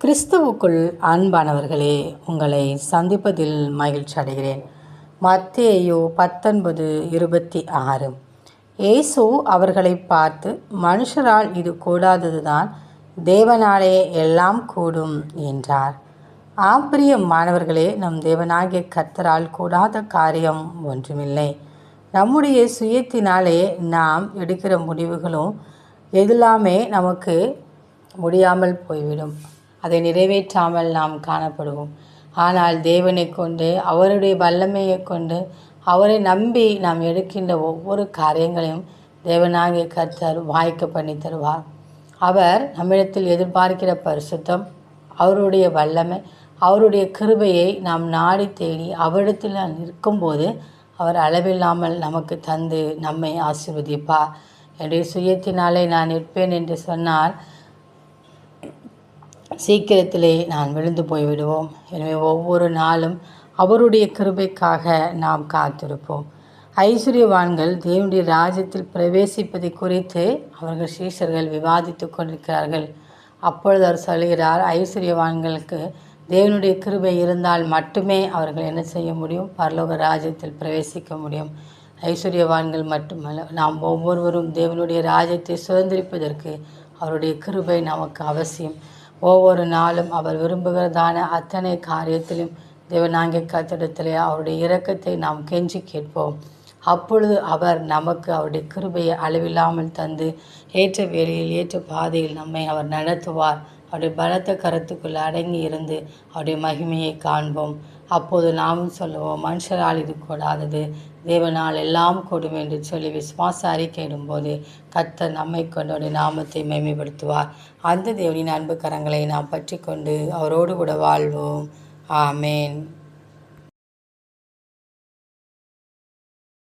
கிறிஸ்துவுக்குள் அன்பானவர்களே, உங்களை சந்திப்பதில் மகிழ்ச்சி அடைகிறேன். மத்தேயு 19:26. இயேசு அவர்களை பார்த்து, மனுஷரால் இது கூடாததுதான், தேவனாலே எல்லாம் கூடும் என்றார். பிரியமானவர்களே, நம் தேவனாகிய கர்த்தரால் கூடாத காரியம் ஒன்றுமில்லை. நம்முடைய சுயத்தினாலே நாம் எடுக்கிற முடிவுகளும் எதுலாமே நமக்கு முடியாமல் போய்விடும். அதை நிறைவேற்றாமல் நாம் காணப்படுவோம். ஆனால் தேவனை கொண்டு, அவருடைய வல்லமையை கொண்டு, அவரை நம்பி நாம் எடுக்கின்ற ஒவ்வொரு காரியங்களையும் தேவனாகிய கர்த்தர் வாய்க்க பண்ணி தருவார். அவர் நம்மிடத்தில் எதிர்பார்க்கிற பரிசுத்தம், அவருடைய வல்லமை, அவருடைய கிருபையை நாம் நாடி தேடி அவரிடத்தில் நிற்கும்போது அவர் அளவில்லாமல் நமக்கு தந்து நம்மை ஆசீர்வதிப்பார். என்னுடைய சுயத்தினாலே நான் நிற்பேன் என்று சொன்னால் சீக்கிரத்திலே நான் விழுந்து போய்விடுவோம். எனவே ஒவ்வொரு நாளும் அவருடைய கிருபைக்காக நாம் காத்திருப்போம். ஐஸ்வர்யவான்கள் தேவனுடைய ராஜ்யத்தில் பிரவேசிப்பதை குறித்து அவர்கள் சீஷர்கள் விவாதித்து கொண்டிருக்கிறார்கள். அப்பொழுது அவர் சொல்கிறார், ஐஸ்வர்யவான்களுக்கு தேவனுடைய கிருபை இருந்தால் மட்டுமே அவர்கள் என்ன செய்ய முடியும்? பரலோக ராஜ்யத்தில் பிரவேசிக்க முடியும். ஐஸ்வர்யவான்கள் மட்டுமல்ல, நாம் ஒவ்வொருவரும் தேவனுடைய ராஜ்யத்தை சுதந்திரிப்பதற்கு அவருடைய கிருபை நமக்கு அவசியம். ஒவ்வொரு நாளும் அவர் விரும்புகிறதான அத்தனை காரியத்திலும் தேவனாகிய கர்த்தரிடத்திலே அவருடைய இரக்கத்தை நாம் கெஞ்சி கேட்போம். அப்பொழுது அவர் நமக்கு அவருடைய கிருபையை அளவில்லாமல் தந்து ஏற்ற வேளையில் ஏற்ற பாதையில் நம்மை அவர் நடத்துவார். அவருடைய பலத்த கரத்துக்குள் அடங்கி இருந்து அவருடைய மகிமையை காண்போம். அப்போது நாமும் சொல்லுவோம், மனுஷரால் இது கூடாதது, தேவனால் எல்லாம் கூடும் என்று சொல்லி விசுவாச அறிக்கையிடும்போது கர்த்தர் நம்மை கொண்டு அவருடைய நாமத்தை மேன்மைப்படுத்துவார். அந்த தேவனின் அன்பு கரங்களை நாம் பற்றி கொண்டு அவரோடு கூட வாழ்வோம். ஆமேன்.